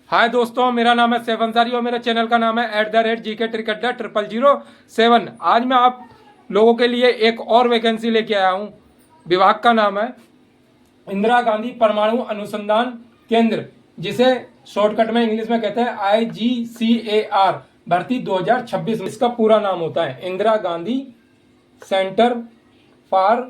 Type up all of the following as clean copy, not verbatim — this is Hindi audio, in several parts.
हाय दोस्तों, मेरा नाम है सैफ अंसारी और मेरे चैनल का नाम है @GK 007। आज मैं आप लोगों के लिए एक और वैकेंसी लेके आया हूँ। विभाग का नाम है इंदिरा गांधी परमाणु अनुसंधान केंद्र, जिसे शॉर्टकट में इंग्लिश में कहते हैं IGCAR। भर्ती 2026 में इसका पूरा नाम होता है Indira Gandhi centre for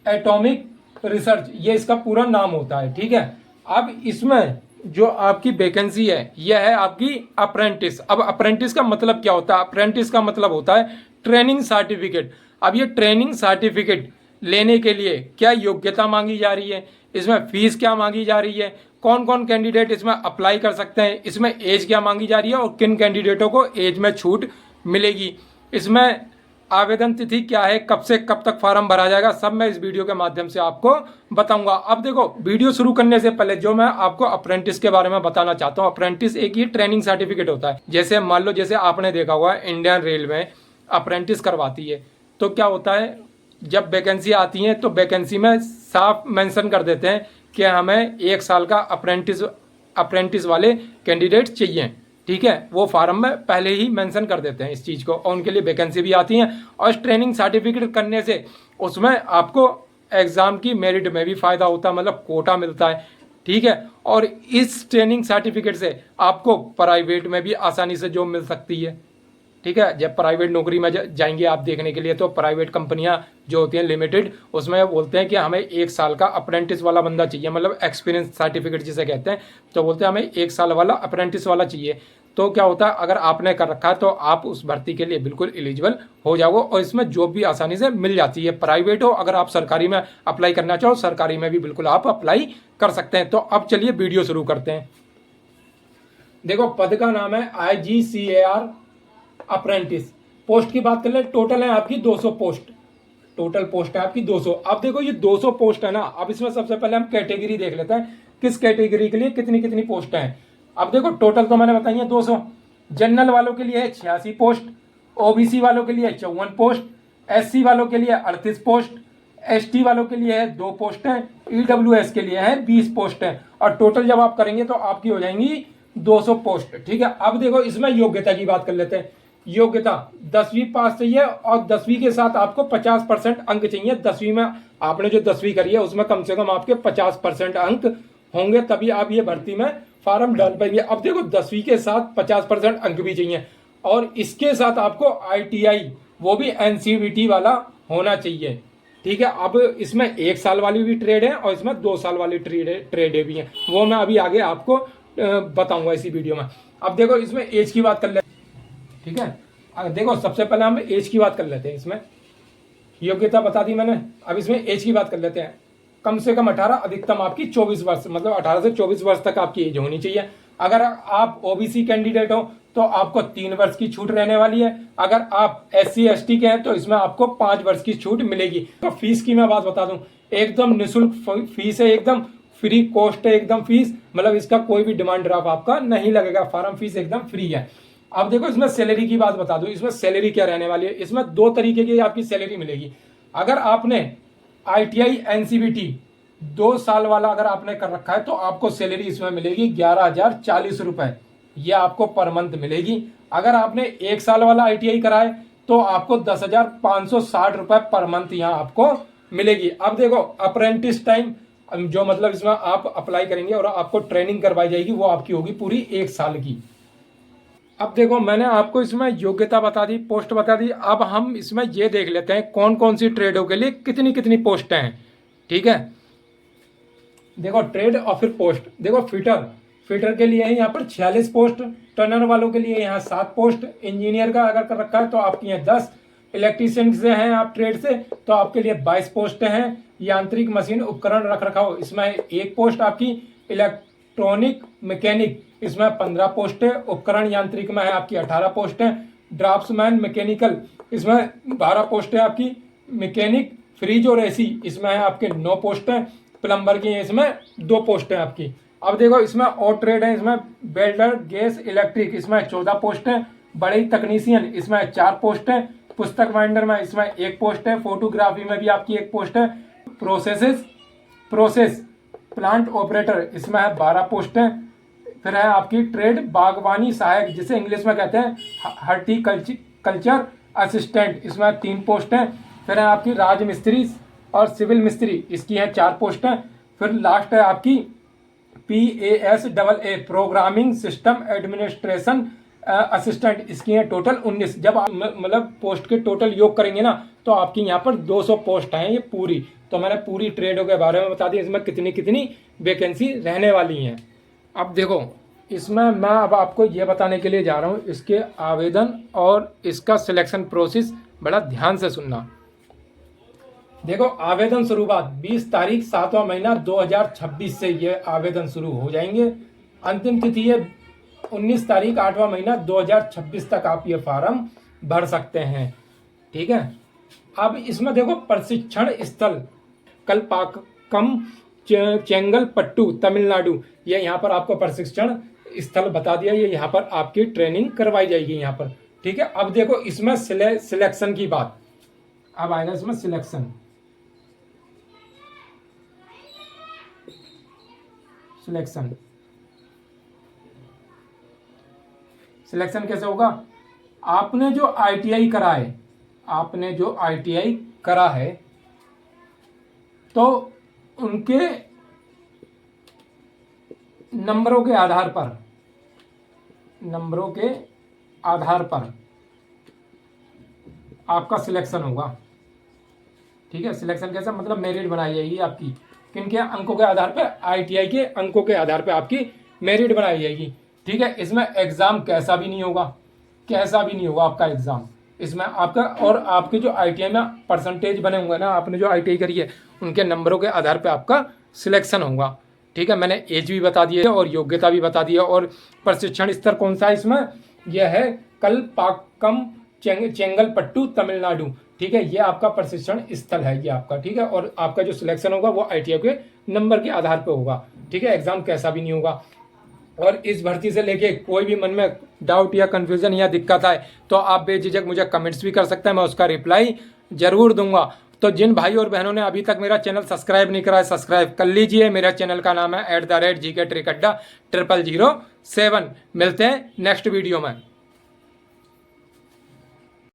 atomic research, ये इसका पूरा नाम होता है। ठीक है, अब इसमें जो आपकी वैकेंसी है यह है आपकी अप्रेंटिस। अब अप्रेंटिस का मतलब क्या होता है? अप्रेंटिस का मतलब होता है ट्रेनिंग सर्टिफिकेट। अब ये ट्रेनिंग सर्टिफिकेट लेने के लिए क्या योग्यता मांगी जा रही है, इसमें फीस क्या मांगी जा रही है, कौन कौन कैंडिडेट इसमें अप्लाई कर सकते हैं, इसमें एज क्या मांगी जा रही है और किन कैंडिडेटों को एज में छूट मिलेगी, इसमें आवेदन तिथि क्या है, कब से कब तक फॉर्म भरा जाएगा, सब मैं इस वीडियो के माध्यम से आपको बताऊंगा। अब देखो, वीडियो शुरू करने से पहले जो मैं आपको अप्रेंटिस के बारे में बताना चाहता हूँ। अप्रेंटिस एक ही ट्रेनिंग सर्टिफिकेट होता है। जैसे मान लो, जैसे आपने देखा हुआ है इंडियन रेलवे अप्रेंटिस करवाती है, तो क्या होता है जब वैकेंसी आती है तो वैकेंसी में साफ मेंशन कर देते हैं कि हमें 1 साल का अप्रेंटिस वाले कैंडिडेट चाहिए। ठीक है, वो फार्म में पहले ही मेंशन कर देते हैं इस चीज़ को और उनके लिए वैकेंसी भी आती है। और इस ट्रेनिंग सर्टिफिकेट करने से उसमें आपको एग्ज़ाम की मेरिट में भी फ़ायदा होता है, मतलब कोटा मिलता है। ठीक है, और इस ट्रेनिंग सर्टिफिकेट से आपको प्राइवेट में भी आसानी से जॉब मिल सकती है। ठीक है, जब प्राइवेट नौकरी में जाएंगे आप देखने के लिए, तो प्राइवेट कंपनियां जो होती हैं लिमिटेड, उसमें बोलते हैं कि हमें 1 साल का अप्रेंटिस वाला बंदा चाहिए, मतलब एक्सपीरियंस सर्टिफिकेट जिसे कहते हैं। तो बोलते हैं हमें 1 साल वाला अप्रेंटिस वाला चाहिए। तो क्या होता है, अगर आपने कर रखा है तो आप उस भर्ती के लिए बिल्कुल एलिजिबल हो जाओगे और इसमें जॉब भी आसानी से मिल जाती है। प्राइवेट हो, अगर आप सरकारी में अप्लाई करना चाहो, सरकारी में भी बिल्कुल आप अप्लाई कर सकते हैं। तो अब चलिए वीडियो शुरू करते हैं। देखो, पद का नाम है IGCAR अप्रेंटिस। पोस्ट की बात कर ले, टोटल है आपकी 200 पोस्ट। टोटल पोस्ट है आपकी 200। अब देखो, ये 200 पोस्ट है ना, अब इसमें सबसे पहले हम कैटेगरी देख लेते हैं, किस कैटेगरी के लिए कितनी कितनी पोस्ट हैं। अब देखो, टोटल तो मैंने बताई है 200। जनरल वालों के लिए है 86 पोस्ट, OBC वालों के लिए 54 पोस्ट, SC वालों के लिए 38 पोस्ट, ST वालों के लिए है 2 पोस्ट हैं, EWS के लिए है 20 पोस्ट हैं। और टोटल जब आप करेंगे तो आपकी हो जाएंगी 200 पोस्ट। ठीक है, अब देखो इसमें योग्यता की बात कर लेते हैं। योग्यता 10वीं पास चाहिए और 10वीं के साथ आपको 50% अंक चाहिए। 10वीं में आपने जो 10वीं करी है उसमें कम से कम आपके 50% अंक होंगे, तभी आप ये भर्ती में फॉर्म डाल पाएंगे। अब देखो, 10वीं के साथ 50% अंक भी चाहिए और इसके साथ आपको ITI, वो भी NCVT वाला होना चाहिए। ठीक है, अब इसमें 1 साल वाली भी ट्रेड है और इसमें 2 साल वाली ट्रेड भी है, वो मैं अभी आगे आपको बताऊंगा इसी वीडियो में। अब देखो, इसमें एज की बात कर लेते हैं। ठीक है, देखो सबसे पहले हम एज की बात कर लेते हैं। इसमें योग्यता बता दी मैंने, अब इसमें एज की बात कर लेते हैं। कम से कम 18, अधिकतम आपकी 24 वर्ष, मतलब 18 से 24 वर्ष तक आपकी एज होनी चाहिए। अगर आप OBC कैंडिडेट हो तो आपको 3 वर्ष की छूट रहने वाली है। अगर आप SC ST के हैं तो इसमें आपको 5 वर्ष की छूट मिलेगी। तो फीस की मैं बात बता दूं, एकदम निःशुल्क फीस है, एकदम फ्री कॉस्ट है, एकदम फीस, मतलब इसका कोई भी डिमांड ड्राफ्ट आपका नहीं लगेगा, फॉर्म फीस एकदम फ्री है। अब देखो, इसमें सैलरी की बात बता दूं, इसमें सैलरी क्या रहने वाली है। इसमें 2 तरीके की आपकी सैलरी मिलेगी। अगर आपने ITI NCVT 2 साल वाला अगर आपने कर रखा है तो आपको सैलरी इसमें मिलेगी 11,040 रुपए, ये आपको पर मंथ मिलेगी। अगर आपने 1 साल वाला ITI करा है तो आपको 10,560 रुपए पर मंथ यहाँ आपको मिलेगी। अब देखो, अप्रेंटिस टाइम जो, मतलब इसमें आप अप्लाई करेंगे और आपको ट्रेनिंग करवाई जाएगी, वो आपकी होगी पूरी 1 साल की। अब देखो, मैंने आपको इसमें योग्यता बता दी, पोस्ट बता दी। अब हम इसमें ये देख लेते हैं कौन कौन सी ट्रेडों के लिए कितनी कितनी पोस्टें हैं। ठीक है, देखो ट्रेड और फिर पोस्ट। देखो, फिटर के लिए है यहाँ पर 46 पोस्ट, टर्नर वालों के लिए यहाँ 7 पोस्ट, इंजीनियर का अगर कर रखा है तो आपकी यहाँ 10, इलेक्ट्रीशियन से हैं आप ट्रेड से तो आपके लिए 22 पोस्ट हैं। यांत्रिक मशीन उपकरण रख रखाव, इसमें 1 पोस्ट आपकी। इलेक्ट्रॉनिक मैकेनिक, इसमें 15 पोस्ट है। उपकरण यांत्रिक में है आपकी 18 पोस्ट है। ड्राफ्ट्समैन मैकेनिकल, इसमें 12 पोस्ट है आपकी। मैकेनिक फ्रीज और AC, इसमें है आपके 9 पोस्ट है। प्लम्बर की इसमें 2 पोस्ट है आपकी। अब देखो, इसमें और ट्रेड है, इसमें वेल्डर, गैस, इलेक्ट्रिक, इसमें 14 पोस्ट है। बड़े तकनीशियन, इसमें 4 पोस्ट है। पुस्तक बाइंडर में इसमें 1 पोस्ट है। फोटोग्राफी में भी आपकी 1 पोस्ट है। प्रोसेस प्लांट ऑपरेटर, इसमें है 12 पोस्ट है। फिर है आपकी ट्रेड बागवानी सहायक, जिसे इंग्लिश में कहते हैं हॉर्टिकल्चर असिस्टेंट, इसमें 3 पोस्ट हैं। फिर है आपकी राजमिस्त्री और सिविल मिस्त्री, इसकी हैं 4 पोस्ट हैं। फिर लास्ट है आपकी PASAA programming system administration assistant, इसकी हैं टोटल 19। जब आप मतलब पोस्ट के टोटल योग करेंगे ना तो आपकी यहाँ पर 200 पोस्ट हैं ये पूरी। तो मैंने पूरी ट्रेडों के बारे में बता दिया, इसमें कितनी कितनी वैकेंसी रहने वाली हैं। अब देखो इसमें मैं अब आपको ये बताने के लिए जा रहा हूँ इसके आवेदन और इसका सिलेक्शन प्रोसेस, बड़ा ध्यान से सुनना। देखो आवेदन शुरुआत 20 तारीख 7वां महीना 2026 से ये आवेदन शुरू हो जाएंगे। अंतिम तिथि है 19 तारीख 8वां महीना 2026 तक आप ये फॉर्म भर सकते हैं। ठीक है, अब इसमें देखो प्रशिक्षण स्थल कलपाक्कम चेंगलपट्टू तमिलनाडु, ये यहाँ पर आपको प्रशिक्षण स्थल बता दिया, ये यहाँ पर आपकी ट्रेनिंग करवाई जाएगी यहाँ पर। ठीक है, अब देखो इसमें सिलेक्शन की बात, अब आएगा इसमें सिलेक्शन कैसे होगा। आपने जो ITI करा है, तो उनके नंबरों के आधार पर आपका सिलेक्शन होगा। ठीक है, सिलेक्शन कैसा मतलब मेरिट बनाई जाएगी आपकी, किनके अंकों के आधार पे, ITI के अंकों के आधार पे आपकी मेरिट बनाई जाएगी। ठीक है, इसमें एग्जाम कैसा भी नहीं होगा आपका एग्जाम इसमें आपका, और आपके जो ITI में परसेंटेज बने होंगे ना, आपने जो ITI करी है उनके नंबरों के आधार पे आपका सिलेक्शन होगा। ठीक है, मैंने एज भी बता दी है और योग्यता भी बता दी है। और प्रशिक्षण स्तर कौन सा है इसमें, यह है कलपाक्कम चेंगलपट्टू तमिलनाडु। ठीक है, ये आपका प्रशिक्षण स्थल है ये आपका। ठीक है, और आपका जो सिलेक्शन होगा वो ITI के नंबर के आधार पर होगा। ठीक है, एग्जाम कैसा भी नहीं होगा। और इस भर्ती से लेके कोई भी मन में डाउट या कंफ्यूजन या दिक्कत आए तो आप बेझिझक मुझे कमेंट्स भी कर सकते हैं, मैं उसका रिप्लाई जरूर दूंगा। तो जिन भाई और बहनों ने अभी तक मेरा चैनल सब्सक्राइब नहीं करा है, सब्सक्राइब कर लीजिए। मेरा चैनल का नाम है @GK Trick Adda 0007। मिलते हैं नेक्स्ट वीडियो में।